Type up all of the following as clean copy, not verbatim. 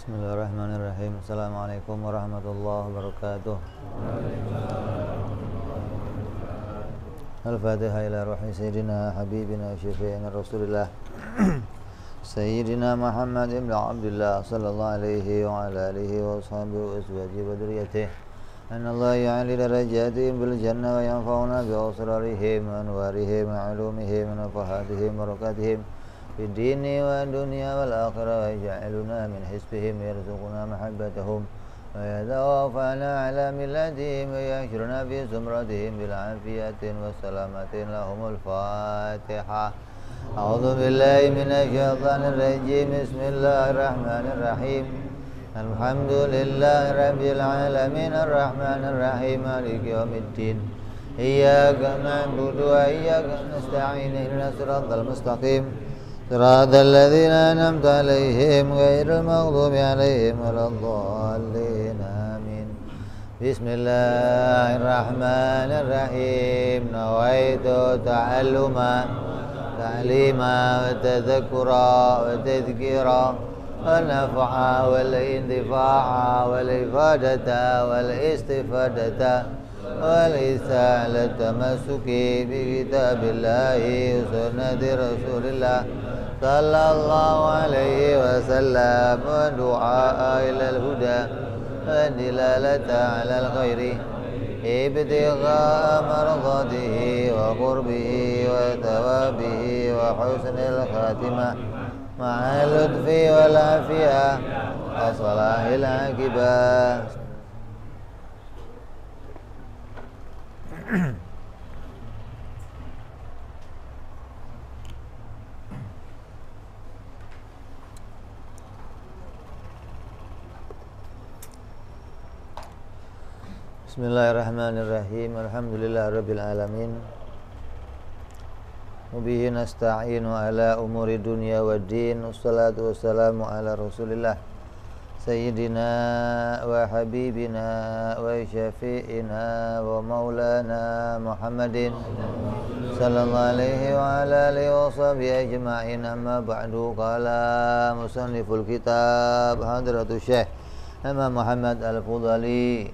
Bismillahirrahmanirrahim. Assalamualaikum warahmatullahi wabarakatuh. Al-Fatihah ila ruhi Sayyidina Habibina Syafi'ina Rasulullah Sayyidina Muhammad ibn Abdullah sallallahu alaihi wa ala alihi wa ashabihi wa azwajihi wa dhurriyyatihi. Anna Allah ya'ali darajatihim bil jannah wa yanfa'una bi asrarihim wa anwarihim wa ulumihim wa nafahatihim wa barakatihim في الدين والدنيا والآخرة ويجعلنا من حزبهم ويرزقنا محبتهم ويتوفانا على ملتهم ويحشرنا في زمرتهم بالعافية والسلامة لهم الفاتحة. أعوذ بالله من الشيطان الرجيم. بسم الله الرحمن الرحيم. الحمد لله رب العالمين الرحمن الرحيم مالك يوم الدين. إياك نعبد وإياك نستعين اهدنا الصراط المستقيم صراط الذين أنعمت عليهم غير المغضوب عليهم ولا الضالين آمين. بسم الله الرحمن الرحيم. نويت تعليما وتذكرا وتذكيرا والنفع والانتفاع والإفادة والاستفادة والإساءة التمسك بكتاب الله وسنة رسول الله صلى الله عليه وسلم ودعاء إلى الهدى والدلالة على الخير ابتغاء مرضاته وقربه وثوابه وحسن الخاتمة مع اللطف والعافية وصلاح العاقبة. Bismillahirrahmanirrahim. Alhamdulillahirabbil alamin. Wabihi nasta'inu ala umuri dunya waddin. Wassalatu wassalamu ala Rasulillah Sayyidina wa habibina wa syafi'ina wa maulana Muhammadin sallallahu alaihi wa ala alihi wa sahbihi ajma'in. Amma ba'du. Qala musanniful kitab Hadratus Syekh Imam Muhammad Al-Fudhali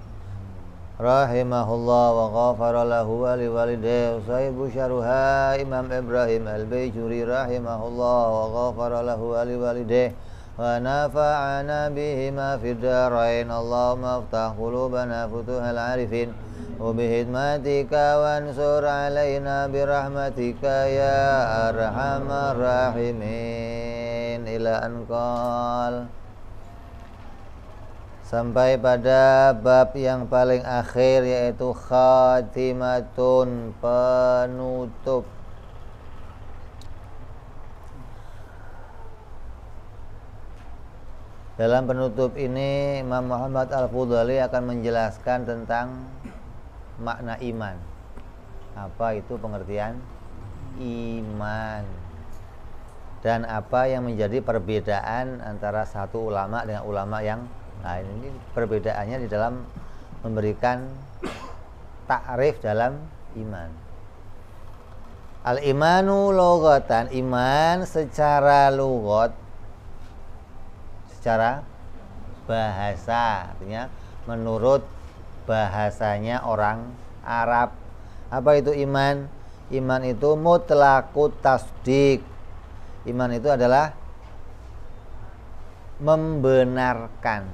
rahimahullah wa ghafara lahu wa liwalidayhi. Sahibu syarha Imam Ibrahim Al-Bayjuri rahimahullah wa ghafara lahu wa liwalidayhi wa nafa'ana bihima fid darain. Allahumma aftah qulubana futuhal arifin wa bihidmatika wansur alaina birahmatika ya arhamar rahimin. Ila anqal, sampai pada bab yang paling akhir, yaitu khatimatun, penutup. Dalam penutup ini Imam Muhammad Al-Fudhali akan menjelaskan tentang makna iman. Apa itu pengertian iman dan apa yang menjadi perbedaan antara satu ulama dengan ulama yang lain. Ini perbedaannya di dalam memberikan takrif dalam iman. Al-imanu lughatan, iman secara lughat, secara bahasa, artinya menurut bahasanya orang Arab. Apa itu iman? Iman itu mutlaqut tasdik. Iman itu adalah membenarkan,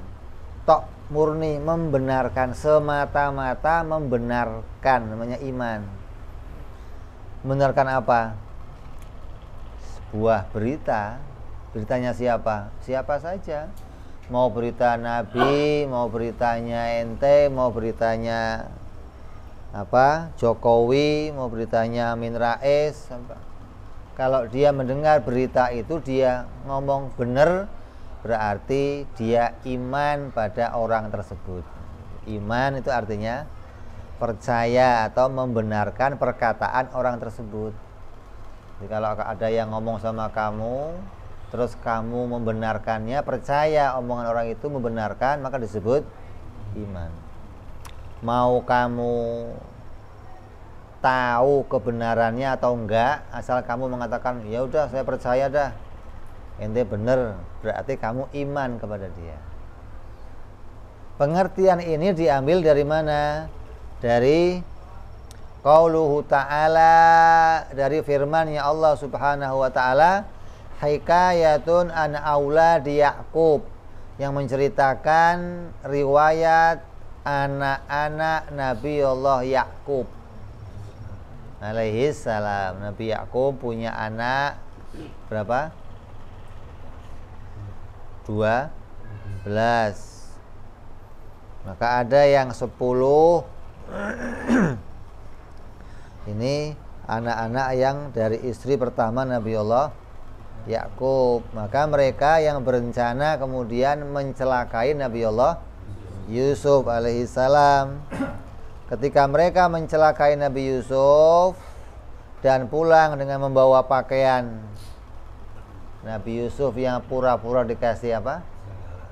tok murni membenarkan, semata-mata membenarkan, namanya iman. Membenarkan apa? Sebuah berita. Beritanya siapa? Siapa saja. Mau berita Nabi, mau beritanya ente, mau beritanya Jokowi, mau beritanya Amin Rais. Kalau dia mendengar berita itu, dia ngomong benar, berarti dia iman pada orang tersebut. Iman itu artinya percaya atau membenarkan perkataan orang tersebut. Jadi kalau ada yang ngomong sama kamu, terus kamu membenarkannya, percaya omongan orang itu membenarkan, maka disebut iman. Mau kamu tahu kebenarannya atau enggak, asal kamu mengatakan ya udah saya percaya dah, ente bener, berarti kamu iman kepada dia. Pengertian ini diambil dari mana? Dari qauluhu ta'ala, dari firman-Nya Allah Subhanahu wa taala, hikayatun an auladi Yaqub, yang menceritakan riwayat anak-anak Nabi Allah Yaqub alaihi salam. Nabi Yaqub punya anak berapa? 12. Maka ada yang 10. Ini anak-anak yang dari istri pertama Nabi Allah Yaqub. Maka mereka yang berencana kemudian mencelakai Nabi Allah Yusuf alaihi salam. Ketika mereka mencelakai Nabi Yusuf dan pulang dengan membawa pakaian Nabi Yusuf yang pura-pura dikasih apa?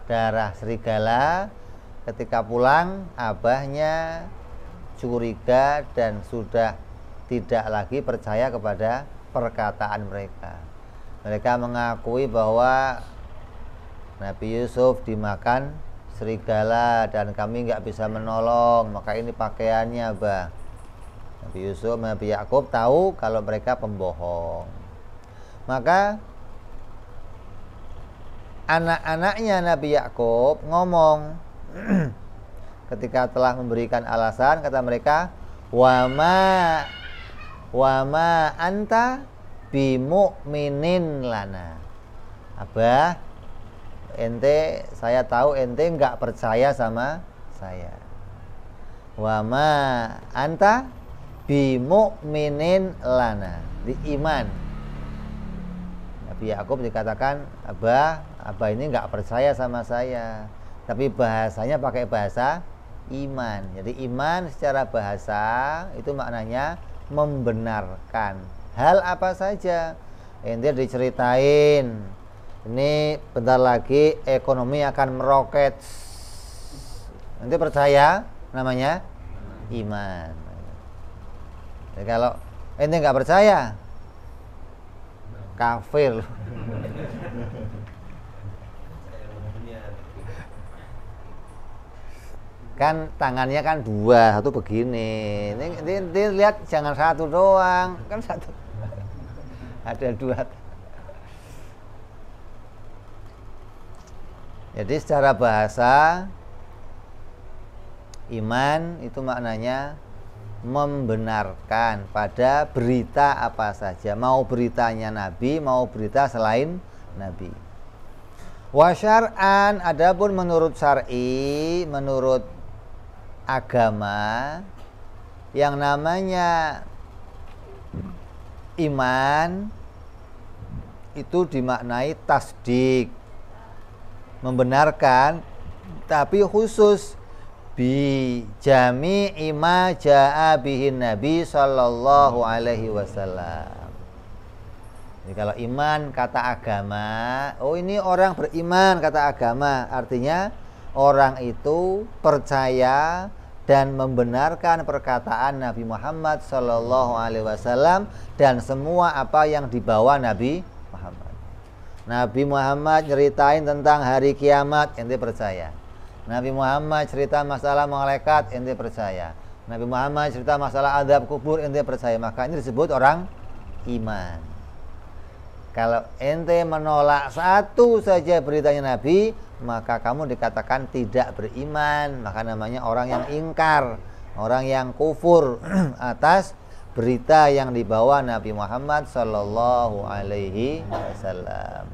Darah serigala. Ketika pulang, abahnya curiga dan sudah tidak lagi percaya kepada perkataan mereka. Mereka mengakui bahwa Nabi Yusuf dimakan serigala dan kami nggak bisa menolong, maka ini pakaiannya, Abah. Nabi Yusuf, Nabi Yaqub tahu kalau mereka pembohong. Maka anak-anaknya Nabi Yaqub ngomong ketika telah memberikan alasan, kata mereka, wama anta bimu'minin lana. Abah, ente, saya tahu ente nggak percaya sama saya. Wama anta bimu'minin lana, di iman. Nabi Yaqub dikatakan, abah ini nggak percaya sama saya. Tapi bahasanya pakai bahasa iman. Jadi iman secara bahasa itu maknanya membenarkan. Hal apa saja. Ente diceritain, ini bentar lagi ekonomi akan meroket. Ente percaya, namanya iman. Jadi kalau ente nggak percaya, kafir. Kan tangannya kan dua, satu begini. Ini lihat, jangan satu doang, kan satu. Ada dua. Jadi secara bahasa iman itu maknanya membenarkan pada berita apa saja, mau beritanya Nabi, mau berita selain Nabi. Wa syar'an, adapun menurut syar'i, menurut agama, yang namanya iman itu dimaknai tasdik, membenarkan, tapi khusus bi jami'i ma ja'a bihin Nabi sallallahu alaihi wasallam. Jadi kalau iman kata agama, oh ini orang beriman kata agama, artinya orang itu percaya dan membenarkan perkataan Nabi Muhammad sallallahu alaihi wasallam dan semua apa yang dibawa Nabi Muhammad. Nabi Muhammad nyeritain tentang hari kiamat, ente percaya. Nabi Muhammad cerita masalah malaikat, ente percaya. Nabi Muhammad cerita masalah azab kubur, ente percaya. Maka ini disebut orang iman. Kalau ente menolak satu saja beritanya Nabi, maka kamu dikatakan tidak beriman. Maka namanya orang yang ingkar, orang yang kufur atas berita yang dibawa Nabi Muhammad sallallahu alaihi wasallam.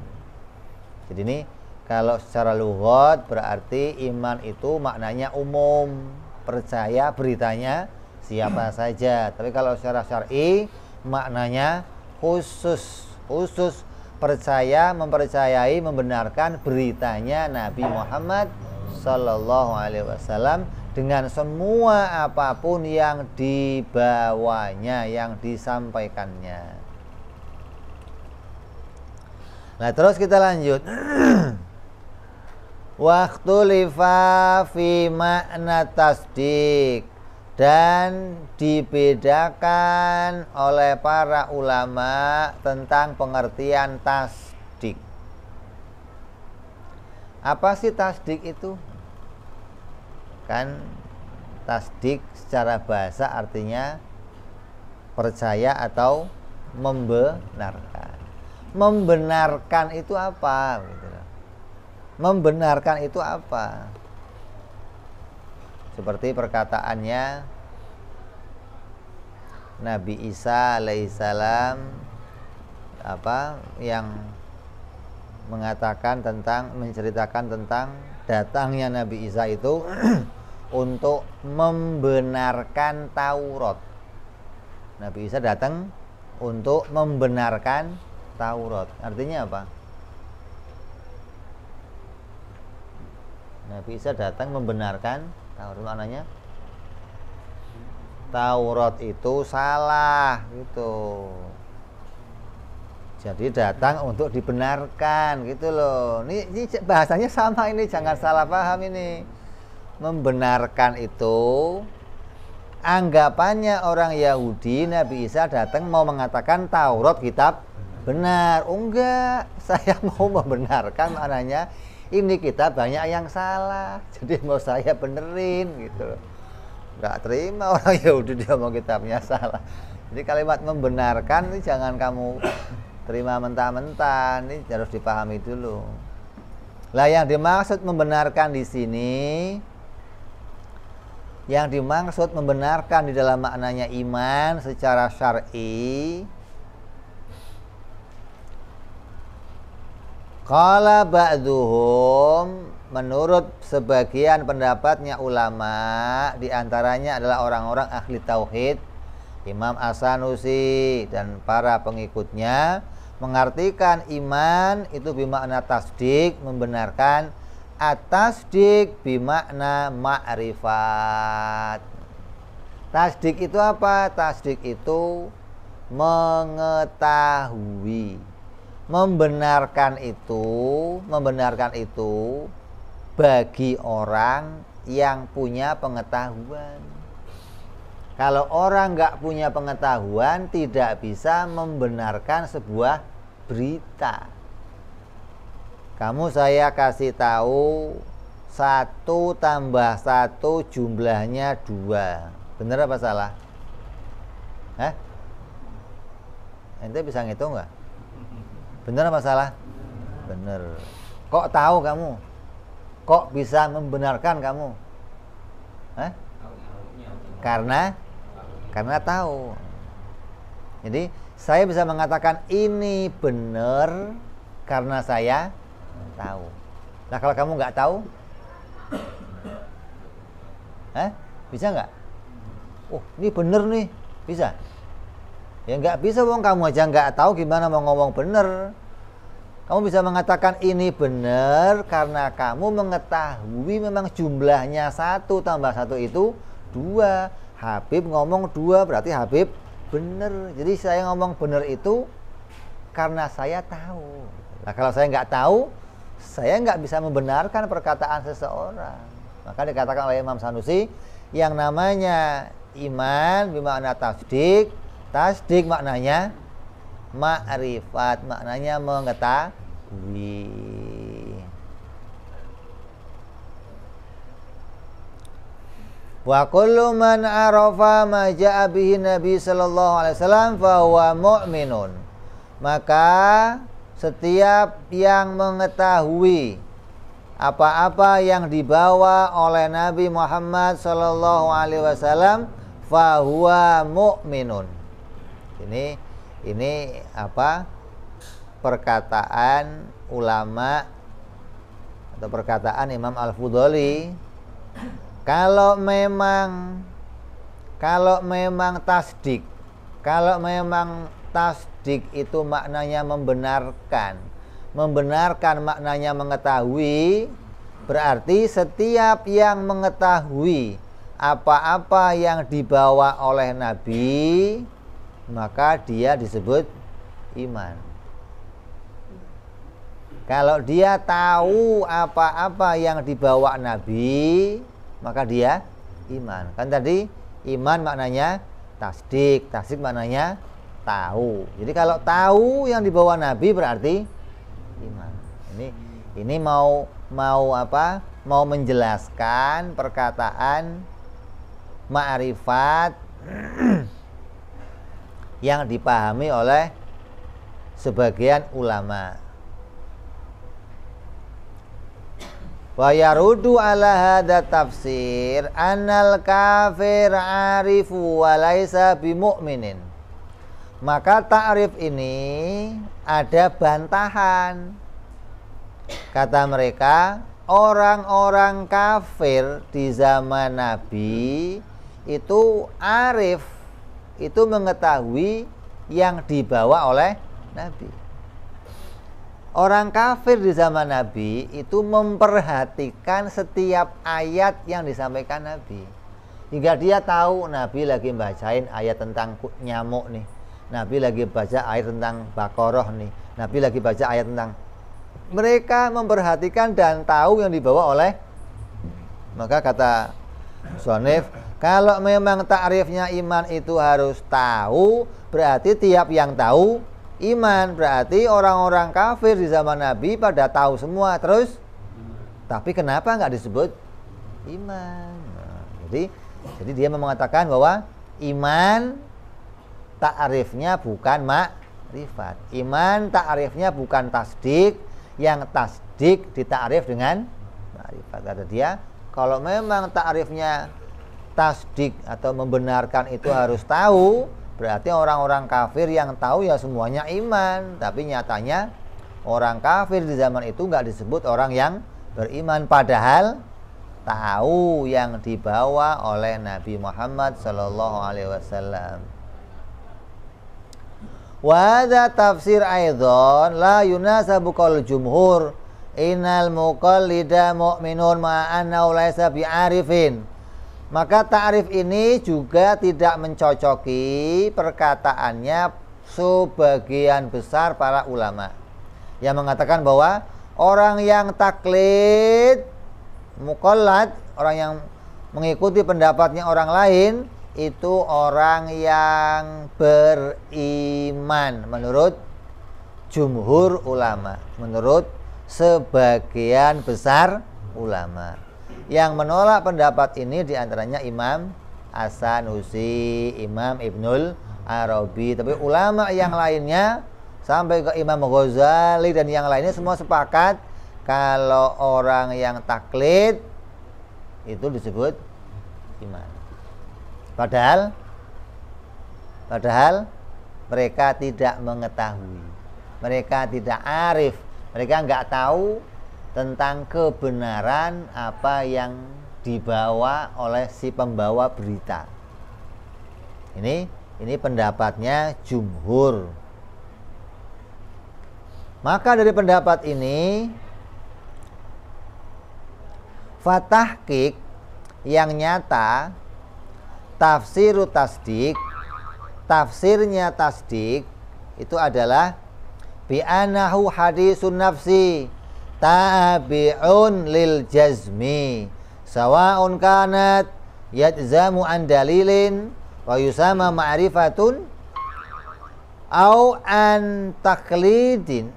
Jadi ini kalau secara lughat berarti iman itu maknanya umum, percaya beritanya siapa saja. Tapi kalau secara syar'i maknanya khusus percaya, mempercayai, membenarkan beritanya Nabi Muhammad sallallahu alaihi wasallam dengan semua apapun yang dibawanya, yang disampaikannya. Nah, terus kita lanjut. Waktu lifa fi makna tasdik, dan dibedakan oleh para ulama tentang pengertian tasdik. Apa sih tasdik itu? Kan tasdik secara bahasa artinya percaya atau membenarkan. Membenarkan itu apa? Gitu. Membenarkan itu apa? Seperti perkataannya Nabi Isa alaihissalam yang menceritakan tentang datangnya Nabi Isa itu untuk membenarkan Taurat. Nabi Isa datang untuk membenarkan Taurat. Artinya apa? Nabi Isa datang membenarkan Taurat. Maknanya Taurat itu salah gitu. Jadi datang untuk dibenarkan gitu loh. Ini bahasanya sama ini, jangan salah paham ini. Membenarkan itu anggapannya orang Yahudi Nabi Isa datang mau mengatakan Taurat kitab benar. Oh enggak, saya mau membenarkan, maknanya ini kitab banyak yang salah. Jadi mau saya benerin gitu loh. Enggak terima orang Yahudi dia mau kitabnya salah. Jadi kalimat membenarkan ini jangan kamu terima mentah-mentah, ini harus dipahami dulu. Lah yang dimaksud membenarkan di sini, yang dimaksud membenarkan di dalam maknanya iman secara syar'i, qala ba'duhum, menurut sebagian pendapatnya ulama, diantaranya adalah orang-orang ahli tauhid, Imam As-Sanusi dan para pengikutnya, mengartikan iman itu bermakna tasdik, membenarkan. At-tasdik bermakna ma'rifat. Tasdik itu apa? Tasdik itu mengetahui. Membenarkan itu bagi orang yang punya pengetahuan. Kalau orang nggak punya pengetahuan, tidak bisa membenarkan sebuah berita. Kamu saya kasih tahu 1 tambah 1 jumlahnya 2. Bener apa salah? Ente bisa ngitung nggak? Bener apa salah? Bener. Kok tahu kamu? Kok bisa membenarkan kamu? Karena tahu. Jadi saya bisa mengatakan ini benar karena saya tahu. Nah kalau kamu nggak tahu, bisa nggak? Oh ini benar nih, bisa? Ya nggak bisa, wong kamu aja nggak tahu gimana mau ngomong benar. Kamu bisa mengatakan ini benar karena kamu mengetahui memang jumlahnya 1 tambah 1 itu 2. Habib ngomong 2 berarti Habib benar. Jadi saya ngomong benar itu karena saya tahu. Nah kalau saya nggak tahu, saya nggak bisa membenarkan perkataan seseorang. Maka dikatakan oleh Imam Sanusi, yang namanya iman bermakna tasdik. Tasdik maknanya ma'rifat, maknanya mengetahui. Wa kullu man arafa ma ja'a bihi Nabi sallallahu alaihi wasallam fa huwa mu'minun. Maka setiap yang mengetahui apa-apa yang dibawa oleh Nabi Muhammad sallallahu alaihi wasallam fa huwa mu'minun. Ini perkataan ulama atau perkataan Imam Al-Fudhali. Kalau memang tasdik, kalau memang tasdik itu maknanya membenarkan maknanya mengetahui, berarti setiap yang mengetahui apa-apa yang dibawa oleh Nabi, maka dia disebut iman. Kalau dia tahu apa-apa yang dibawa Nabi, maka dia iman. Kan tadi iman maknanya tasdik, tasdik maknanya tahu. Jadi kalau tahu yang dibawa Nabi berarti iman. Ini mau mau menjelaskan perkataan ma'rifat yang dipahami oleh sebagian ulama. Wa yarudu ala hadza tafsir annal kafir arifu wa laisa bimu'minin. Maka ta'rif ini ada bantahan. Kata mereka, orang-orang kafir di zaman Nabi itu arif, itu mengetahui yang dibawa oleh Nabi. Orang kafir di zaman Nabi itu memperhatikan setiap ayat yang disampaikan Nabi, hingga dia tahu Nabi lagi bacain ayat tentang nyamuk nih, Nabi lagi baca ayat tentang Baqarah nih, Nabi lagi baca ayat tentang. Mereka memperhatikan dan tahu yang dibawa oleh. Maka kata Shonif, kalau memang ta'rifnya iman itu harus tahu, berarti tiap yang tahu iman. Berarti orang-orang kafir di zaman Nabi pada tahu semua. Terus tapi kenapa nggak disebut iman? Jadi dia mengatakan bahwa iman ta'rifnya bukan makrifat. Iman ta'rifnya bukan tasdik, yang tasdik dita'rif dengan makrifat. Kata dia, kalau memang ta'rifnya tasdik atau membenarkan itu harus tahu, berarti orang-orang kafir yang tahu ya semuanya iman. Tapi nyatanya orang kafir di zaman itu nggak disebut orang yang beriman, padahal tahu yang dibawa oleh Nabi Muhammad sallallahu alaihi wasallam. Wa hadza tafsir aidan la yunasabu qaul jumhur innal muqallida mu'minun ma'annahu laisa bi'arifin. Maka ta'rif ini juga tidak mencocoki perkataannya sebagian besar para ulama yang mengatakan bahwa orang yang taklid muqallad, orang yang mengikuti pendapatnya orang lain, itu orang yang beriman menurut jumhur ulama, menurut sebagian besar ulama. Yang menolak pendapat ini diantaranya Imam As-Sanusi, Imam Ibnul Arabi. Tapi ulama yang lainnya sampai ke Imam Ghazali dan yang lainnya semua sepakat kalau orang yang taklid itu disebut iman. Padahal mereka tidak mengetahui, mereka tidak arif, mereka nggak tahu tentang kebenaran apa yang dibawa oleh si pembawa berita. Ini pendapatnya jumhur. Maka dari pendapat ini, fatahqiq yang nyata, tafsiru tasdik, tafsirnya tasdik itu adalah bi'anahu hadisun nafsi tabi'un lil jazmi sawa'un kanat yajzamu an dalilin wa yusama ma'rifatun au an taklidin.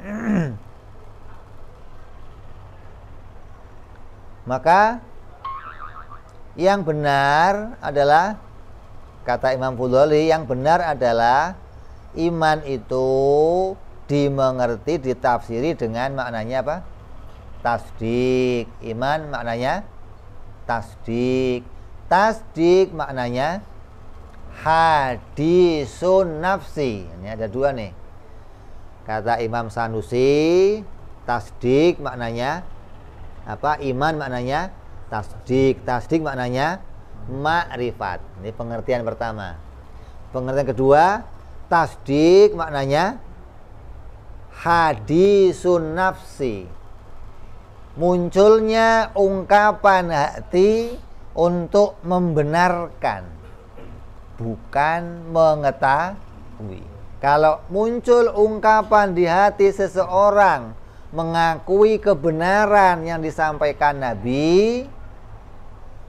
Maka yang benar adalah, kata Imam Fudhali, yang benar adalah iman itu dimengerti, ditafsiri dengan maknanya apa? Tasdik. Iman maknanya tasdik. Tasdik maknanya hadisun nafsi. Ini ada dua nih. Kata Imam Sanusi, tasdik maknanya apa? Iman maknanya tasdik. Tasdik maknanya makrifat. Ini pengertian pertama. Pengertian kedua, tasdik maknanya hadisun nafsi. Munculnya ungkapan hati untuk membenarkan, bukan mengetahui. Kalau muncul ungkapan di hati seseorang mengakui kebenaran yang disampaikan Nabi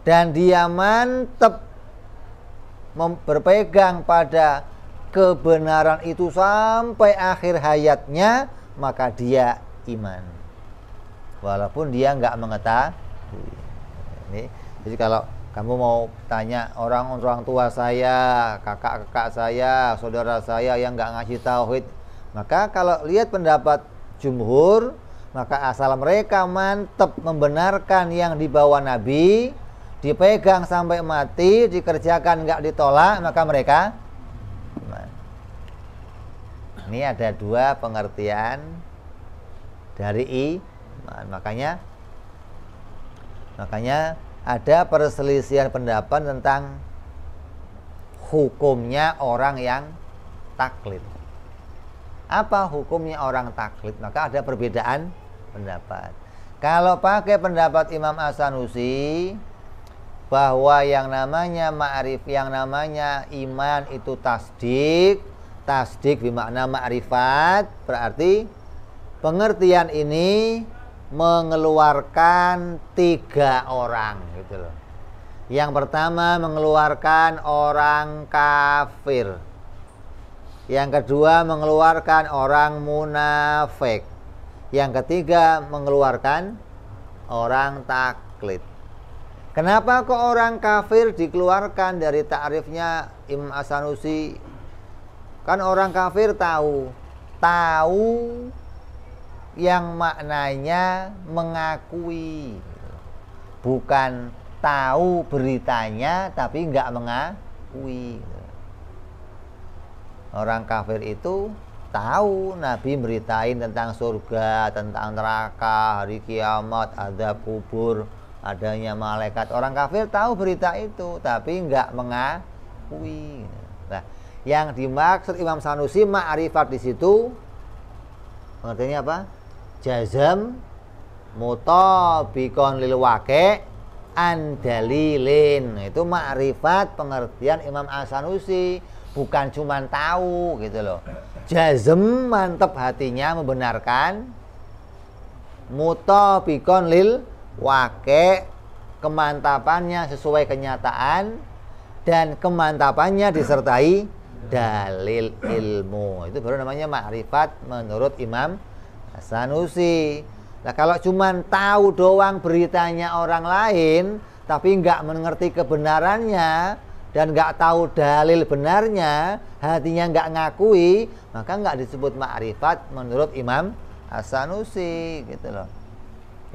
dan dia mantap berpegang pada kebenaran itu sampai akhir hayatnya, maka dia iman walaupun dia nggak mengetahui. Jadi kalau kamu mau tanya orang tua saya, kakak-kakak saya, saudara saya yang nggak ngasih tauhid, maka kalau lihat pendapat jumhur, maka asal mereka mantap membenarkan yang dibawa Nabi, dipegang sampai mati, dikerjakan nggak ditolak, maka mereka iman. Ini ada dua pengertian dari iman. Makanya ada perselisihan pendapat tentang hukumnya orang yang taklid. Apa hukumnya orang taklid? Maka ada perbedaan pendapat. Kalau pakai pendapat Imam As-Sanusi bahwa yang namanya ma'rif, yang namanya iman itu tasdik bermakna ma'rifat, berarti pengertian ini mengeluarkan 3 orang gitu loh. Yang pertama mengeluarkan orang kafir. Yang kedua mengeluarkan orang munafik. Yang ketiga mengeluarkan orang taklid. Kenapa kok orang kafir dikeluarkan dari ta'rifnya Imam As-Sanusi? Kan orang kafir tahu yang maknanya mengakui, bukan tahu beritanya tapi nggak mengakui. Orang kafir itu tahu Nabi beritain tentang surga, tentang neraka, hari kiamat, azab kubur, adanya malaikat. Orang kafir tahu berita itu tapi nggak mengakui. Nah, yang dimaksud Imam Sanusi ma'rifat di situ pengertiannya apa? Jazam mutabikon lil waqi' an dalilin. Itu ma'rifat pengertian Imam As-Sanusi, bukan cuman tahu gitu loh. Jazam mantep hatinya membenarkan, mutabikon lil waqi' kemantapannya sesuai kenyataan, dan kemantapannya disertai dalil ilmu. Itu baru namanya ma'rifat menurut Imam As-Sanusi. Nah, kalau cuman tahu doang beritanya orang lain tapi nggak mengerti kebenarannya dan nggak tahu dalil benarnya, hatinya nggak ngakui, maka nggak disebut ma'rifat menurut Imam As-Sanusi gitu loh.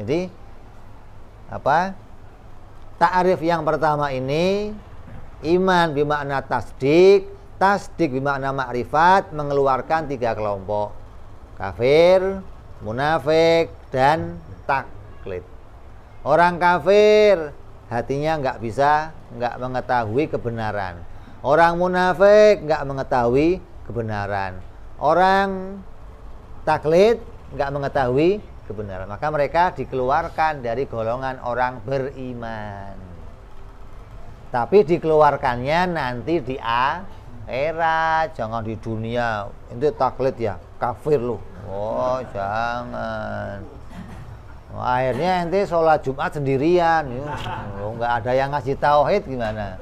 Jadi apa? Ta'rif yang pertama ini iman bermakna tasdik bermakna ma'rifat, mengeluarkan 3 kelompok: kafir, munafik, dan taklid. Orang kafir hatinya nggak mengetahui kebenaran. Orang munafik nggak mengetahui kebenaran. Orang taklid nggak mengetahui kebenaran. Maka mereka dikeluarkan dari golongan orang beriman. Tapi dikeluarkannya nanti di akhirat, jangan di dunia. Itu taklid ya, kafir lu. Oh, jangan. Akhirnya ente sholat Jumat sendirian, nggak ada yang ngasih tauhid, gimana?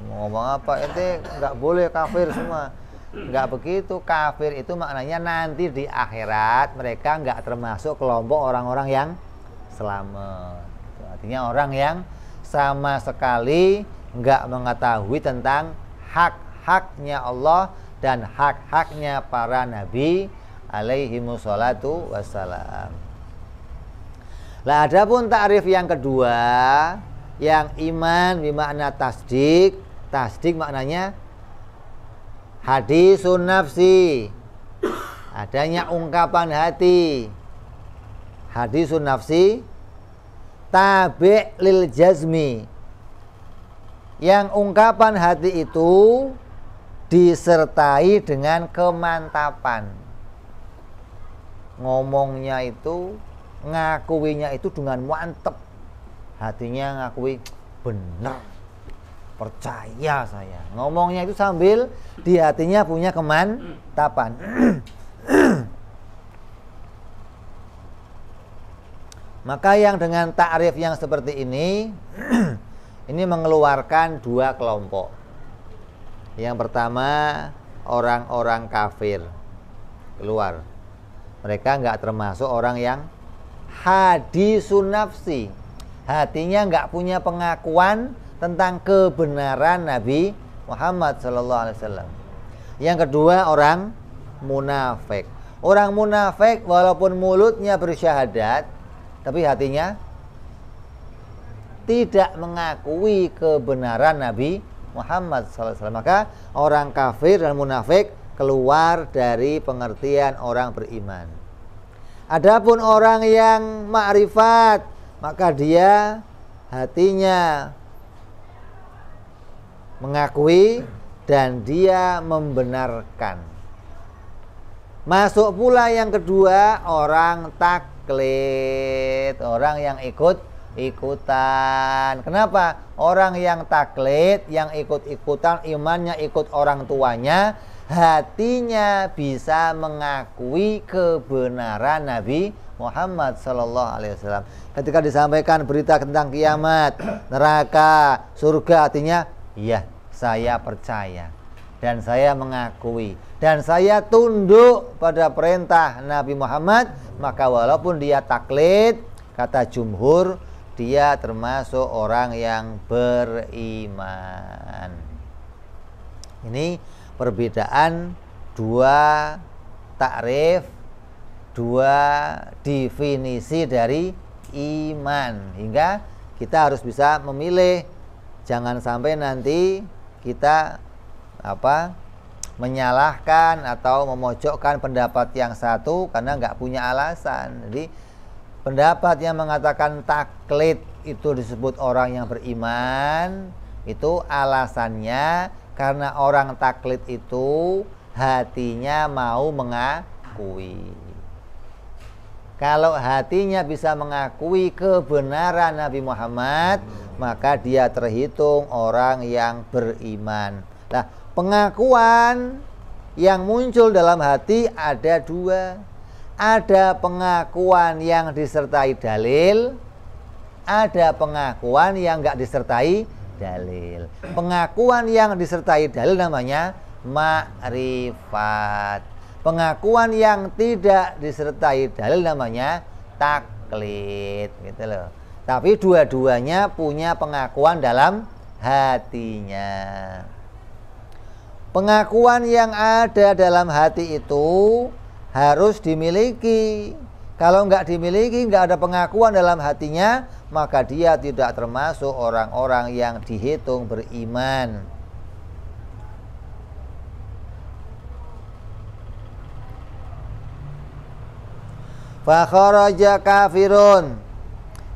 Ngomong apa? Ente nggak boleh kafir semua. Nggak begitu. Kafir itu maknanya nanti di akhirat mereka nggak termasuk kelompok orang-orang yang selamat. Artinya orang yang sama sekali nggak mengetahui tentang hak-haknya Allah dan hak-haknya para nabi alaihimussalatu wassalam. Lah, adapun ta'rif yang kedua, yang iman bermakna tasdik maknanya hadisun nafsi, adanya ungkapan hati. Hadisun nafsi tabi' lil jazmi, yang ungkapan hati itu disertai dengan kemantapan. Ngomongnya itu, ngakuinya itu dengan mantep. Hatinya ngakui benar, percaya saya. Ngomongnya itu sambil di hatinya punya kemantapan. Maka yang dengan ta'rif yang seperti ini ini mengeluarkan 2 kelompok. Yang pertama orang-orang kafir keluar. Mereka nggak termasuk orang yang hadisun nafsi. hatinya nggak punya pengakuan tentang kebenaran Nabi Muhammad sallallahu alaihi wasallam. Yang kedua, orang munafik. Orang munafik walaupun mulutnya bersyahadat, tapi hatinya tidak mengakui kebenaran Nabi Muhammad sallallahu alaihi wasallam. Maka orang kafir dan munafik keluar dari pengertian orang beriman. Adapun orang yang ma'rifat, maka dia hatinya mengakui dan dia membenarkan. Masuk pula yang kedua, orang taklid, orang yang ikut-ikutan. Kenapa? Orang yang taklid, yang ikut-ikutan, imannya ikut orang tuanya, hatinya bisa mengakui kebenaran Nabi Muhammad sallallahu alaihi wasallam. Ketika disampaikan berita tentang kiamat, neraka, surga, hatinya, iya, saya percaya dan saya mengakui dan saya tunduk pada perintah Nabi Muhammad. Maka walaupun dia taklid, kata jumhur, dia termasuk orang yang beriman. Ini perbedaan dua takrif, dua definisi dari iman, hingga kita harus bisa memilih. Jangan sampai nanti kita menyalahkan atau memojokkan pendapat yang satu karena nggak punya alasan. Jadi pendapat yang mengatakan taklid itu disebut orang yang beriman, itu alasannya karena orang taklid itu hatinya mau mengakui. Kalau hatinya bisa mengakui kebenaran Nabi Muhammad, maka dia terhitung orang yang beriman. Nah, pengakuan yang muncul dalam hati ada dua. Ada pengakuan yang disertai dalil, ada pengakuan yang enggak disertai dalil. Pengakuan yang disertai dalil namanya ma'rifat. Pengakuan yang tidak disertai dalil namanya taklid, gitu loh. Tapi dua-duanya punya pengakuan dalam hatinya. Pengakuan yang ada dalam hati itu harus dimiliki. Kalau nggak dimiliki, nggak ada pengakuan dalam hatinya, maka dia tidak termasuk orang-orang yang dihitung beriman. Fa kharaja kafirun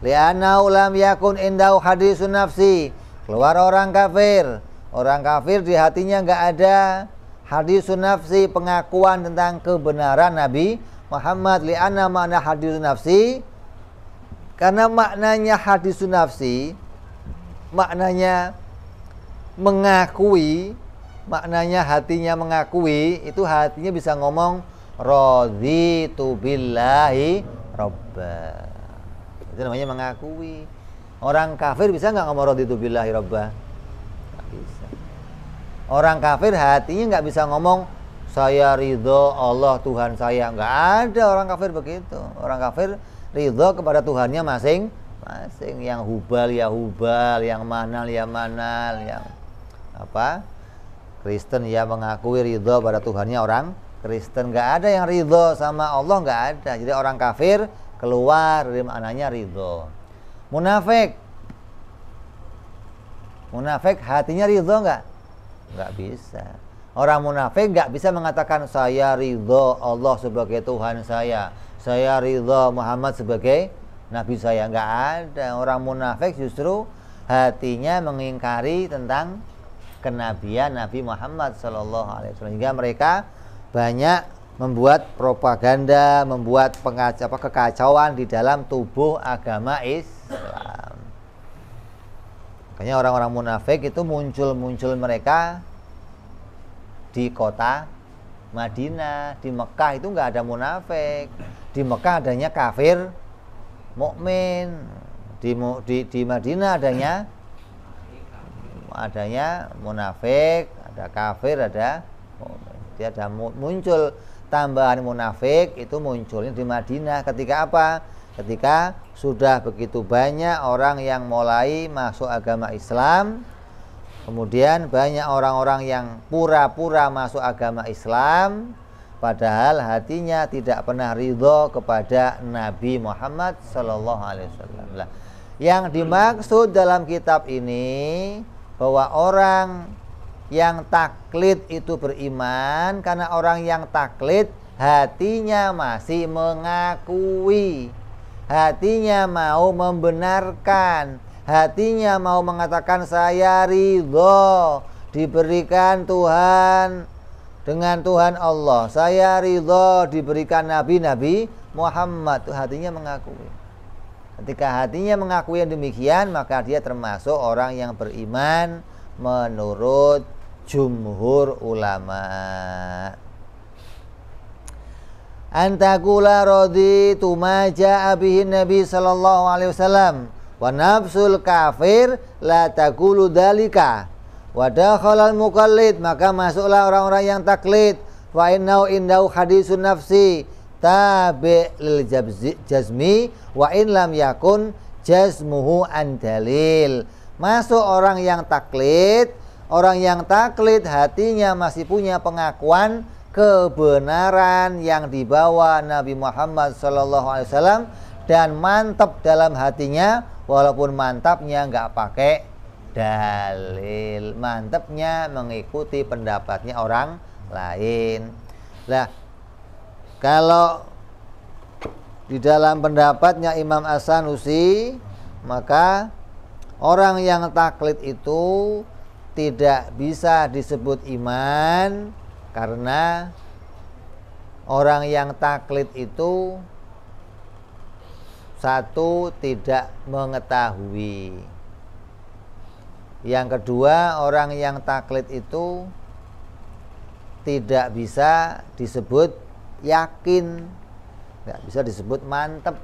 li'annahu lam yakun indahu hadisun nafsi. Keluar orang kafir. Orang kafir di hatinya nggak ada hadisun nafsi, pengakuan tentang kebenaran Nabi Muhammad. Li'anna makna hadisun nafsi, karena maknanya hadisun nafsi, maknanya mengakui, maknanya hatinya mengakui, itu hatinya bisa ngomong raditu billahi robba. Itu namanya mengakui. Orang kafir bisa nggak ngomong raditu billahi robba? Nggak bisa. Orang kafir hatinya nggak bisa ngomong saya ridho Allah Tuhan saya. Nggak ada orang kafir begitu. Orang kafir ridho kepada Tuhannya masing-masing. Yang hubal ya hubal, yang manal ya manal, yang Kristen ya mengakui ridho pada Tuhannya orang Kristen. Nggak ada yang ridho sama Allah, nggak ada. Jadi orang kafir keluar dari maknanya ridho. Munafik hatinya ridho nggak? Nggak bisa. Orang munafik nggak bisa mengatakan saya ridho Allah sebagai Tuhan saya ridho Muhammad sebagai Nabi saya. Nggak ada. Orang munafik justru hatinya mengingkari tentang kenabian Nabi Muhammad SAW. Sehingga mereka banyak membuat propaganda, membuat kekacauan di dalam tubuh agama Islam. Makanya orang-orang munafik itu muncul mereka di kota Madinah. Di Mekah itu nggak ada munafik. Di Mekah adanya kafir, mukmin. Di Madinah adanya munafik, ada kafir, ada mukmin. Dia ada muncul tambahan munafik itu munculnya di Madinah ketika apa? Ketika sudah begitu banyak orang yang mulai masuk agama Islam. Kemudian banyak orang-orang yang pura-pura masuk agama Islam, padahal hatinya tidak pernah ridho kepada Nabi Muhammad Sallallahu Alaihi Wasallam. Yang dimaksud dalam kitab ini bahwa orang yang taklid itu beriman, karena orang yang taklid hatinya masih mengakui, hatinya mau membenarkan, hatinya mau mengatakan saya ridho diberikan Tuhan dengan Tuhan Allah, saya ridho diberikan Nabi Muhammad. Itu hatinya mengakui. Ketika hatinya mengakui yang demikian, maka dia termasuk orang yang beriman menurut jumhur ulama. Antakula raditu ma jaa bihi Nabi sallallahu alaihi wasallam wa nafsul kafir la taqulu dzalika wa dakhalal muqallid, maka masuklah orang-orang yang taklid. Wa innahu indau hadisun nafsi tabi lil jazmi wa in lam yakun jazmuhu an dalil. Masuk orang yang taklid. Orang yang taklid hatinya masih punya pengakuan kebenaran yang dibawa Nabi Muhammad SAW dan mantap dalam hatinya, walaupun mantapnya nggak pakai dalil, mantapnya mengikuti pendapatnya orang lain. Nah, kalau di dalam pendapatnya Imam As-Sanusi, maka orang yang taklid itu tidak bisa disebut iman, karena orang yang taklid itu satu, tidak mengetahui. Yang kedua, orang yang taklid itu tidak bisa disebut yakin, tidak bisa disebut mantep,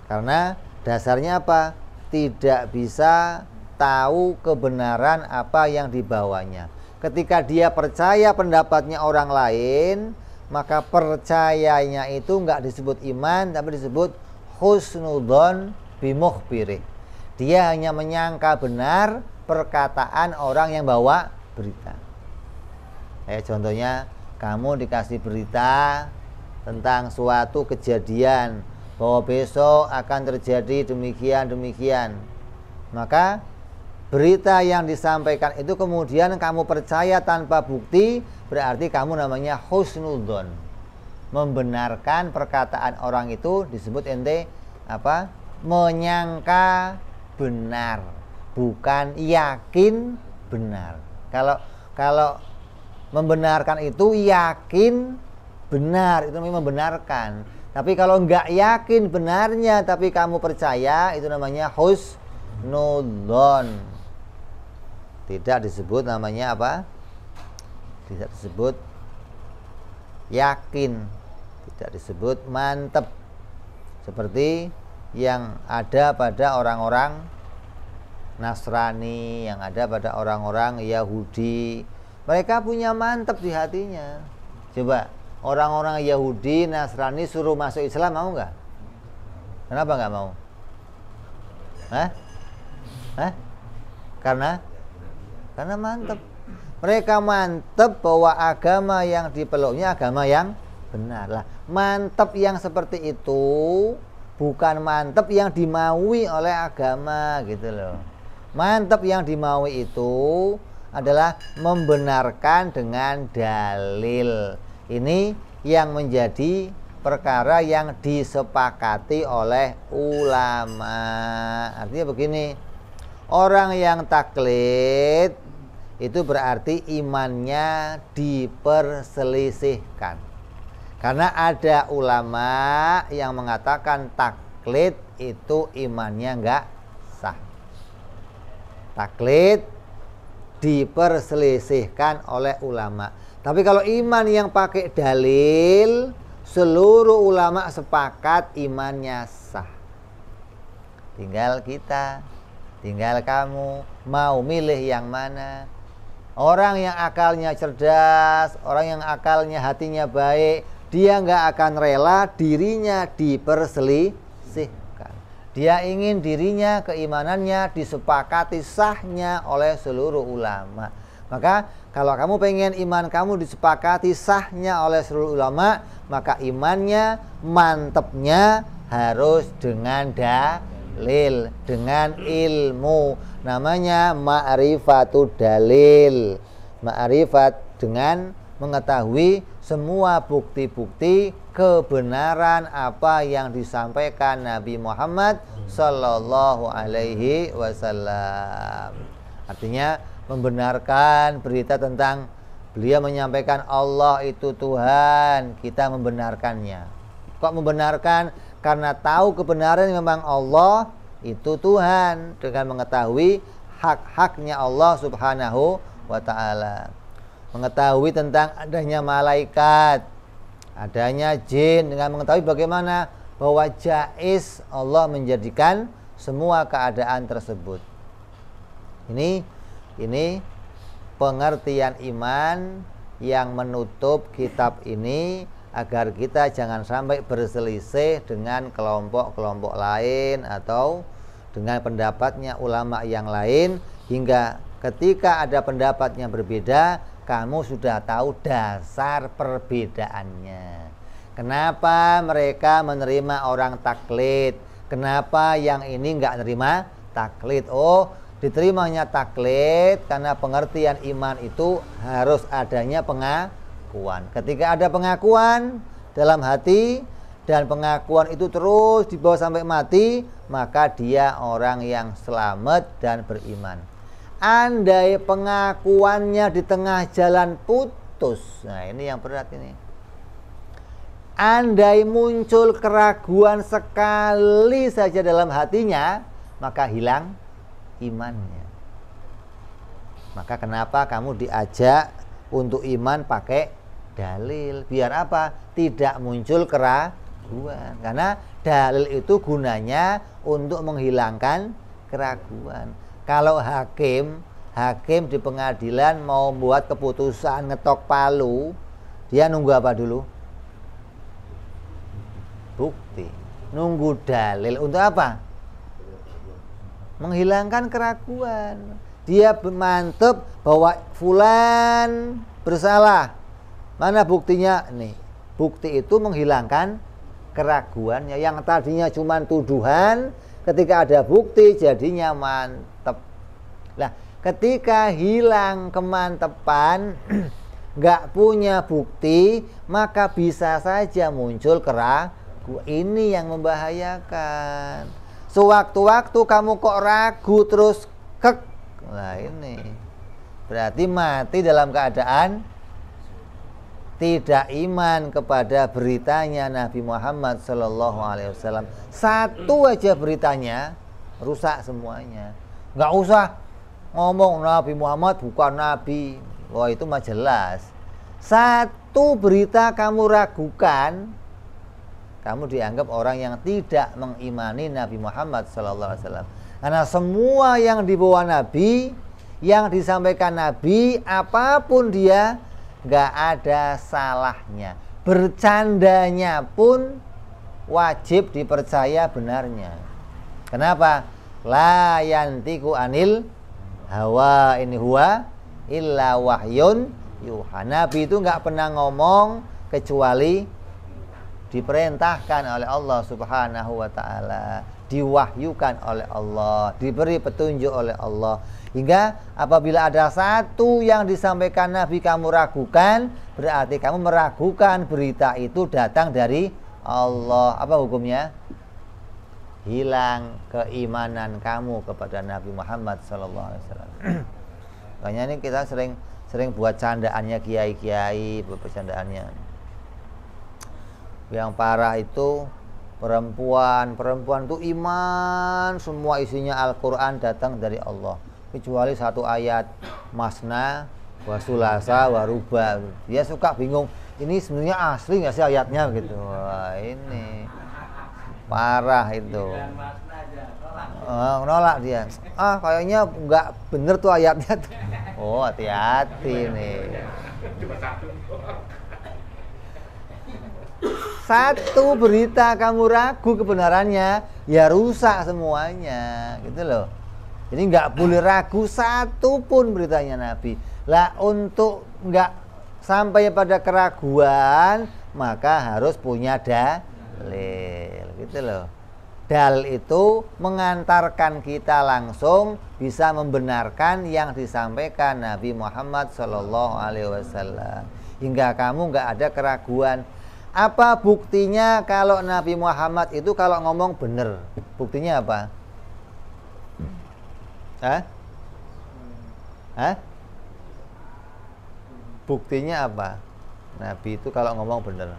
karena dasarnya apa? Tidak bisa tahu kebenaran apa yang dibawanya. Ketika dia percaya pendapatnya orang lain, maka percayanya itu enggak disebut iman, tapi disebut husnudzon bimukhbirih. Dia hanya menyangka benar perkataan orang yang bawa berita. Contohnya, kamu dikasih berita tentang suatu kejadian bahwa besok akan terjadi demikian. Maka berita yang disampaikan itu kemudian kamu percaya tanpa bukti, berarti kamu namanya husnudzon. Membenarkan perkataan orang itu disebut ente apa? Menyangka benar, bukan yakin benar. Kalau membenarkan itu yakin benar, itu namanya membenarkan. Tapi kalau enggak yakin benarnya tapi kamu percaya, itu namanya husnudzon. Tidak disebut namanya apa? Tidak disebut yakin, tidak disebut mantep, seperti yang ada pada orang-orang Nasrani, yang ada pada orang-orang Yahudi. Mereka punya mantep di hatinya. Coba orang-orang Yahudi, Nasrani suruh masuk Islam, mau nggak? Kenapa nggak mau? Karena mantep. Mereka mantep bahwa agama yang dipeluknya agama yang benar. Lah, mantep yang seperti itu bukan mantep yang dimaui oleh agama, gitu loh. Mantep yang dimaui itu adalah membenarkan dengan dalil. Ini yang menjadi perkara yang disepakati oleh ulama. Artinya begini, orang yang taklid itu berarti imannya diperselisihkan. Karena ada ulama yang mengatakan taklid itu imannya enggak sah. Taklid diperselisihkan oleh ulama. Tapi kalau iman yang pakai dalil, seluruh ulama sepakat imannya sah. Tinggal kita, tinggal kamu mau milih yang mana. Orang yang akalnya cerdas, orang yang akalnya hatinya baik, dia nggak akan rela dirinya diperselisihkan. Dia ingin dirinya, keimanannya disepakati sahnya oleh seluruh ulama. Maka kalau kamu pengen iman kamu disepakati sahnya oleh seluruh ulama, maka imannya, mantepnya harus dengan dalil, dengan ilmu. Namanya ma'rifatud dalil. Ma'rifat dengan mengetahui semua bukti-bukti kebenaran apa yang disampaikan Nabi Muhammad Sallallahu Alaihi Wasallam. Artinya membenarkan berita tentang beliau menyampaikan Allah itu Tuhan, kita membenarkannya. Kok membenarkan? Karena tahu kebenaran memang Allah itu Tuhan, dengan mengetahui hak-haknya Allah Subhanahu wa Ta'ala. Mengetahui tentang adanya malaikat, adanya jin, dengan mengetahui bagaimana bahwa jaiz Allah menjadikan semua keadaan tersebut. Ini pengertian iman yang menutup kitab ini agar kita jangan sampai berselisih dengan kelompok-kelompok lain atau dengan pendapatnya ulama yang lain, hingga ketika ada pendapat yang berbeda kamu sudah tahu dasar perbedaannya. Kenapa mereka menerima orang taklid? Kenapa yang ini nggak nerima taklid? Oh, diterimanya taklid karena pengertian iman itu harus adanya pengakuan. Ketika ada pengakuan dalam hati dan pengakuan itu terus dibawa sampai mati, maka dia orang yang selamat dan beriman. Andai pengakuannya di tengah jalan putus, nah ini yang berat ini. Andai muncul keraguan sekali saja dalam hatinya, maka hilang imannya. Maka kenapa kamu diajak untuk iman pakai dalil? Biar apa? Tidak muncul keraguan. Karena dalil itu gunanya untuk menghilangkan keraguan. Kalau hakim di pengadilan mau buat keputusan ngetok palu, dia nunggu apa dulu? Bukti. Nunggu dalil. Untuk apa? Menghilangkan keraguan. Dia mantep bahwa fulan bersalah. Mana buktinya? Nih, bukti itu menghilangkan keraguannya. Yang tadinya cuma tuduhan, ketika ada bukti jadinya mantep. Nah, ketika hilang kemantepan, nggak punya bukti, maka bisa saja muncul keraguan. Ini yang membahayakan. Sewaktu-waktu kamu kok ragu terus kek, nah ini berarti mati dalam keadaan tidak iman kepada beritanya Nabi Muhammad Sallallahu Alaihi Wasallam. Satu aja beritanya rusak semuanya. Nggak usah ngomong Nabi Muhammad bukan Nabi, wah itu mah jelas. Satu berita kamu ragukan, kamu dianggap orang yang tidak mengimani Nabi Muhammad Sallallahu Alaihi Wasallam. Karena semua yang dibawa Nabi, yang disampaikan Nabi, apapun dia, nggak ada salahnya. Bercandanya pun wajib dipercaya benarnya. Kenapa? La yantiku anil hawa in huwa illa wahyun yuha. Nabi itu nggak pernah ngomong kecuali diperintahkan oleh Allah Subhanahu wa Ta'ala, diwahyukan oleh Allah, diberi petunjuk oleh Allah. Hingga apabila ada satu yang disampaikan Nabi kamu ragukan, berarti kamu meragukan berita itu datang dari Allah. Apa hukumnya? Hilang keimanan kamu kepada Nabi Muhammad SAW. Makanya ini kita sering buat candaannya kiai-kiai, buat bercandaannya. Yang parah itu perempuan itu iman, semua isinya Al-Quran datang dari Allah, kecuali satu ayat masna wasulasa waruba. Dia suka bingung, ini sebenarnya asli nggak sih ayatnya gitu. Wah, ini parah itu. Nolak dia. Kayaknya nggak bener tuh ayatnya tuh. Oh, hati-hati nih. satu berita kamu ragu kebenarannya, ya rusak semuanya, gitu loh. Jadi nggak boleh ragu satu pun beritanya Nabi. Lah untuk nggak sampai pada keraguan, maka harus punya dalil, gitu loh. Dalil itu mengantarkan kita langsung bisa membenarkan yang disampaikan Nabi Muhammad SAW. Hingga kamu nggak ada keraguan. Apa buktinya kalau Nabi Muhammad itu kalau ngomong benar? Buktinya apa? Buktinya apa? Nabi itu kalau ngomong benar.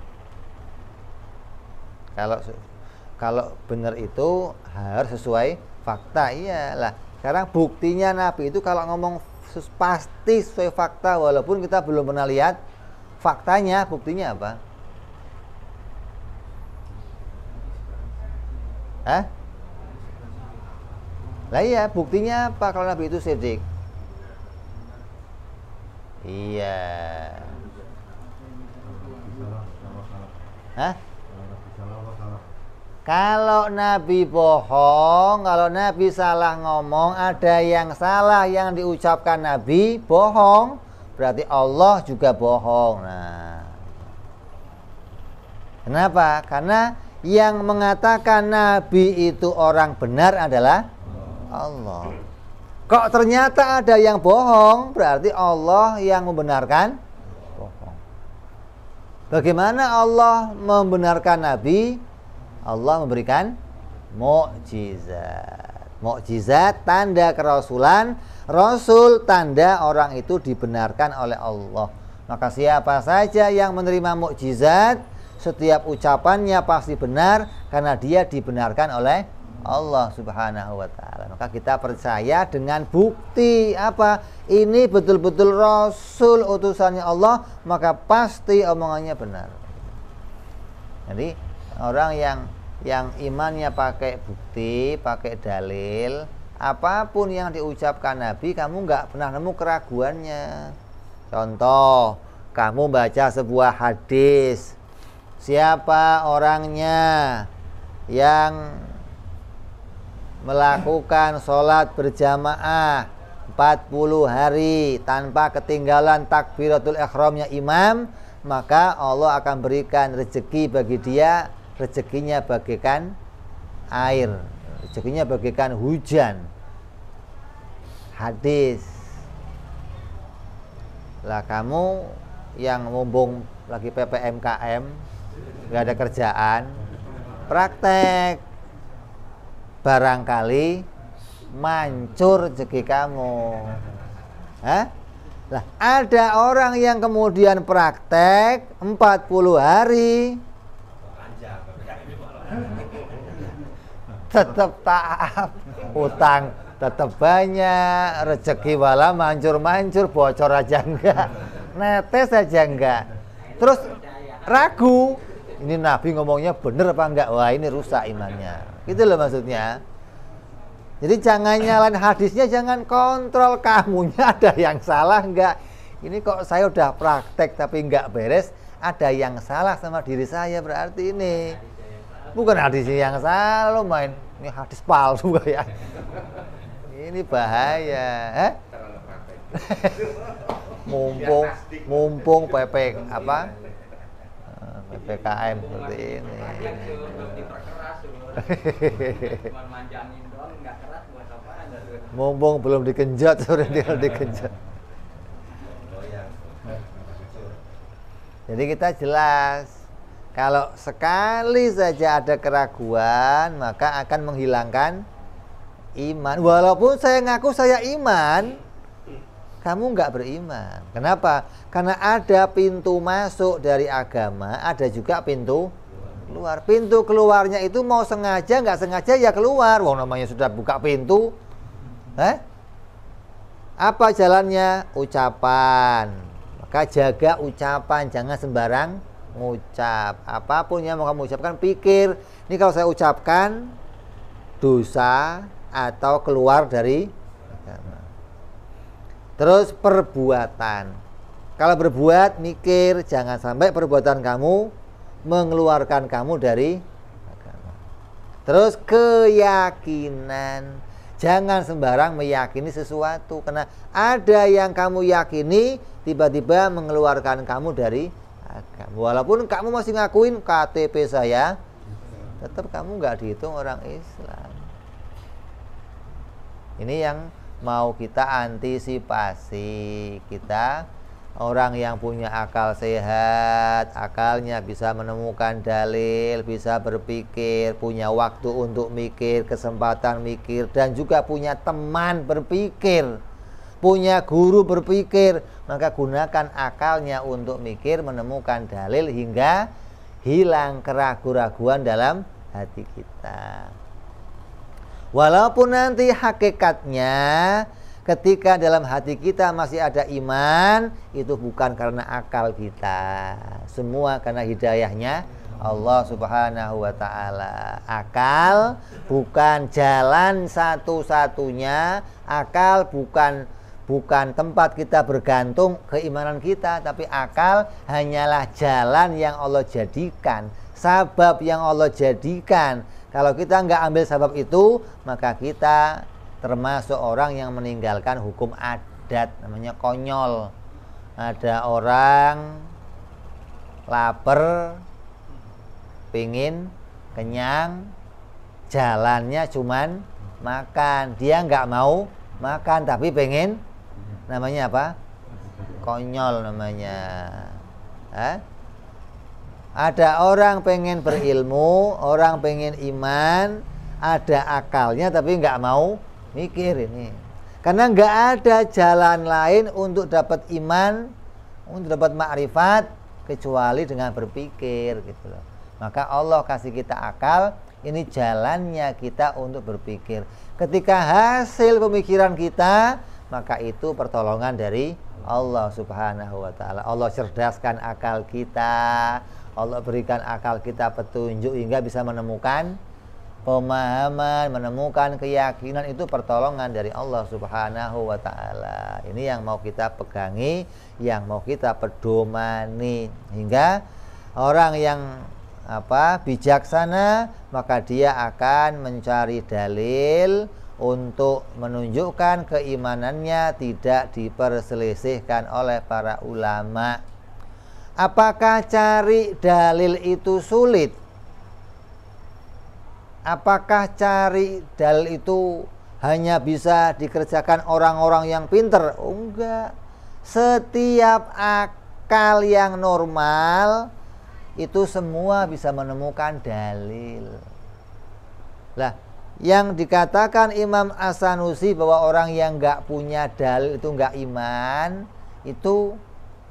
Kalau benar itu harus sesuai fakta, iyalah. Sekarang buktinya Nabi itu kalau ngomong pasti sesuai fakta, walaupun kita belum pernah lihat faktanya. Buktinya apa? Lah iya, buktinya apa kalau Nabi itu sidik? Iya. Kalau Nabi bohong, kalau Nabi salah ngomong, ada yang salah yang diucapkan Nabi bohong, berarti Allah juga bohong. Nah, kenapa? Karena yang mengatakan Nabi itu orang benar adalah Allah. Kok ternyata ada yang bohong, berarti Allah yang membenarkan bohong. Bagaimana Allah membenarkan Nabi? Allah memberikan mukjizat. Mukjizat tanda kerasulan, rasul tanda orang itu dibenarkan oleh Allah. Maka siapa saja yang menerima mukjizat, setiap ucapannya pasti benar karena dia dibenarkan oleh Allah Subhanahu wa taala. Maka kita percaya dengan bukti apa? Ini betul-betul rasul utusannya Allah, maka pasti omongannya benar. Jadi orang yang imannya pakai bukti, pakai dalil, apapun yang diucapkan Nabi, kamu nggak pernah nemu keraguannya. Contoh, kamu baca sebuah hadis, siapa orangnya yang melakukan sholat berjamaah 40 hari tanpa ketinggalan takbiratul ihramnya imam, maka Allah akan berikan rezeki bagi dia, rezekinya bagaikan air, rezekinya bagaikan hujan. Hadis. Lah kamu yang mumpung lagi PPMKM, nggak ada kerjaan, praktek, barangkali mancur rezeki kamu. Lah, ada orang yang kemudian praktek 40 hari tetap taat, utang tetap banyak, rezeki wala mancur-mancur, bocor aja enggak, netes aja enggak, terus ragu, ini Nabi ngomongnya bener apa enggak, wah ini rusak imannya, gitu loh maksudnya. Jadi jangan nyalain hadisnya, jangan kontrol kamunya ada yang salah enggak. Ini kok saya udah praktek tapi enggak beres, ada yang salah sama diri saya, berarti ini bukan hadisnya yang salah, lo main ini hadis palsu ya. Ini bahaya. mumpung PPKM seperti ini. Mumpung belum dikenjot, sudah dikenjot. Jadi kita jelas, kalau sekali saja ada keraguan, maka akan menghilangkan iman. Walaupun saya ngaku saya iman, kamu nggak beriman. Kenapa? Karena ada pintu masuk dari agama, ada juga pintu keluar. Pintu keluarnya itu mau sengaja nggak sengaja ya keluar. Wong namanya sudah buka pintu. Apa jalannya? Ucapan. Maka jaga ucapan, jangan sembarang ngucap. Apapun yang mau kamu ucapkan, pikir, ini kalau saya ucapkan dosa atau keluar dari agama. Terus perbuatan. Kalau berbuat, mikir, jangan sampai perbuatan kamu mengeluarkan kamu dari agama. Terus keyakinan, jangan sembarang meyakini sesuatu, karena ada yang kamu yakini tiba-tiba mengeluarkan kamu dari agama. Walaupun kamu masih ngakuin KTP saya, tetap kamu nggak dihitung orang Islam. Ini yang mau kita antisipasi. Kita orang yang punya akal sehat, akalnya bisa menemukan dalil, bisa berpikir, punya waktu untuk mikir, kesempatan mikir, dan juga punya teman berpikir, punya guru berpikir, maka gunakan akalnya untuk mikir, menemukan dalil hingga hilang keraguan-raguan dalam hati kita. Walaupun nanti hakikatnya ketika dalam hati kita masih ada iman, itu bukan karena akal kita, semua karena hidayahnya Allah Subhanahu wa ta'ala. Akal bukan jalan satu-satunya, akal bukan tempat kita bergantung keimanan kita, tapi akal hanyalah jalan yang Allah jadikan, sabab yang Allah jadikan. Kalau kita nggak ambil sabab itu, maka kita termasuk orang yang meninggalkan hukum adat, namanya konyol. Ada orang lapar, pingin kenyang, jalannya cuman makan. Dia nggak mau makan tapi pengen, namanya apa? Konyol namanya. Ada orang pengen berilmu, orang pengen iman, ada akalnya tapi nggak mau mikir ini. Karena nggak ada jalan lain untuk dapat iman, untuk dapat makrifat kecuali dengan berpikir gitu loh. Maka Allah kasih kita akal, ini jalannya kita untuk berpikir. Ketika hasil pemikiran kita, maka itu pertolongan dari Allah Subhanahu wa ta'ala. Allah cerdaskan akal kita, Allah berikan akal kita petunjuk hingga bisa menemukan pemahaman, menemukan keyakinan. Itu pertolongan dari Allah Subhanahu wa ta'ala. Ini yang mau kita pegangi, yang mau kita pedomani, hingga orang yang bijaksana, maka dia akan mencari dalil untuk menunjukkan keimanannya tidak diperselisihkan oleh para ulama. Apakah cari dalil itu sulit? Apakah cari dalil itu hanya bisa dikerjakan orang-orang yang pinter? Oh, enggak. Setiap akal yang normal itu semua bisa menemukan dalil. Lah, yang dikatakan Imam As-Sanusi bahwa orang yang enggak punya dalil itu enggak iman, itu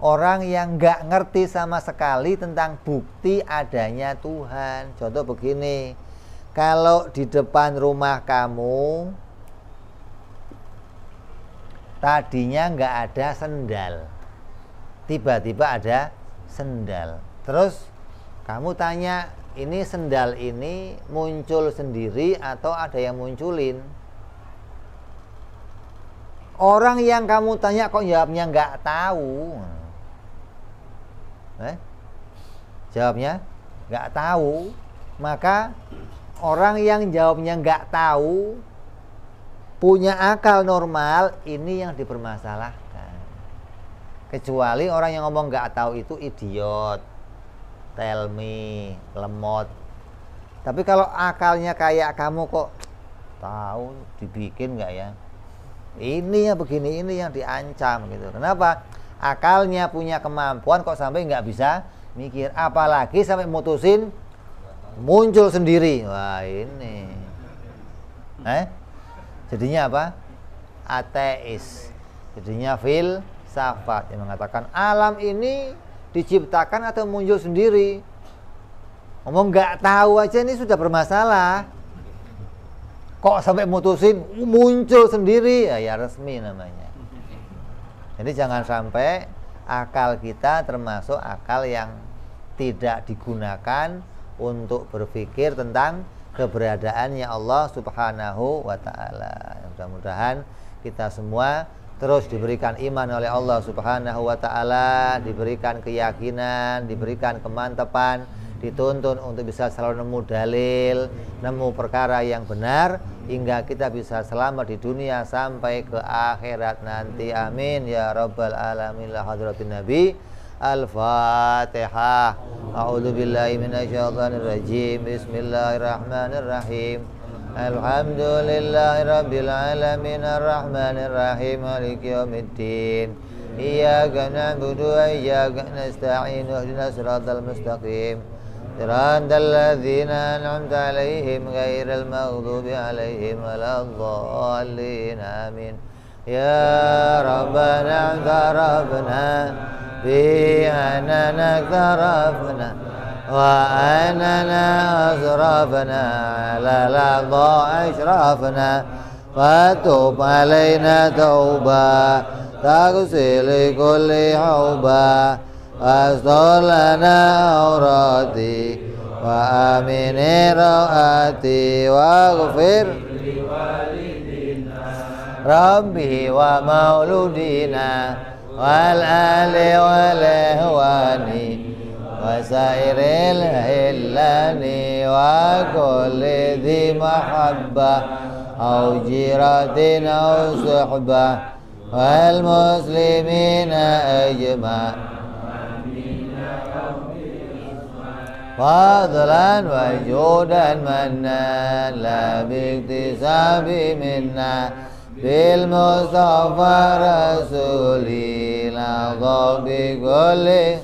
orang yang nggak ngerti sama sekali tentang bukti adanya Tuhan. Contoh begini, kalau di depan rumah kamu tadinya nggak ada sendal, tiba-tiba ada sendal. Terus kamu tanya, ini sendal ini muncul sendiri atau ada yang munculin? Orang yang kamu tanya kok jawabnya nggak tahu. Jawabnya nggak tahu, maka orang yang jawabnya nggak tahu punya akal normal, ini yang dipermasalahkan. Kecuali orang yang ngomong nggak tahu itu idiot, tell me, lemot. Tapi kalau akalnya kayak kamu, kok tahu dibikin nggak ya? Ini ya begini, ini yang diancam gitu. Kenapa? Akalnya punya kemampuan kok sampai nggak bisa mikir, apalagi sampai mutusin muncul sendiri. Wah, ini jadinya apa? Ateis. Jadinya filsafat yang mengatakan alam ini diciptakan atau muncul sendiri. Ngomong nggak tahu aja ini sudah bermasalah, kok sampai mutusin muncul sendiri, ya resmi namanya. Jadi jangan sampai akal kita termasuk akal yang tidak digunakan untuk berpikir tentang keberadaannya Allah Subhanahu wa ta'ala. Mudah-mudahan kita semua terus diberikan iman oleh Allah Subhanahu wa ta'ala, diberikan keyakinan, diberikan kemantapan, dituntun untuk bisa selalu nemu dalil, nemu perkara yang benar, hingga kita bisa selamat di dunia sampai ke akhirat nanti. Amin ya rabbal alamin. La hadratin nabi. Al-Fatihah. A'udzu billahi minasyaitonir rajim. Bismillahirrahmanirrahim. Alhamdulillahi rabbil alamin arrahmanir rahim maliki yaumiddin. Iyyaka na'budu wa iyyaka nasta'in ihdinas siratal mustaqim. Siratal ladzina an'amta 'alaihim ghairil maghdubi 'alaihim waladdallin. Amin. Ya Rabbana tarabna bi anana tarafna wa anana asrafna ala ladha ashrafna fatub alaina tauba taghsil kulli hauba astolana aurati wa amini rawati waghfir Rabbi wa mauludina wal ali wal ihwani wa sairil hillani wa kulli dhi mahabba au jiratin au suhbah wal muslimina ajma' fadlan wa judan manna la biktisabi minna bil mustafa rasuli la dhabi kulli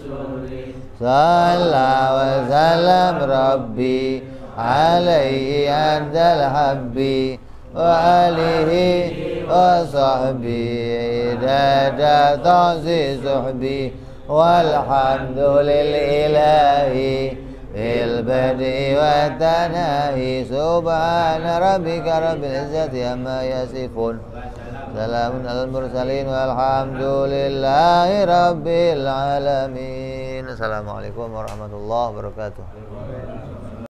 salla wa salam rabbi alaihi antal habbi wa alihi wa sahbihi dada ta'zi suhbi walhamdulillahi bil badi wa tanahi subhana rabbika rabbil izzati amma yasifun salamun alal mursalin walhamdulillahi rabbil alamin. Assalamualaikum warahmatullahi wabarakatuh.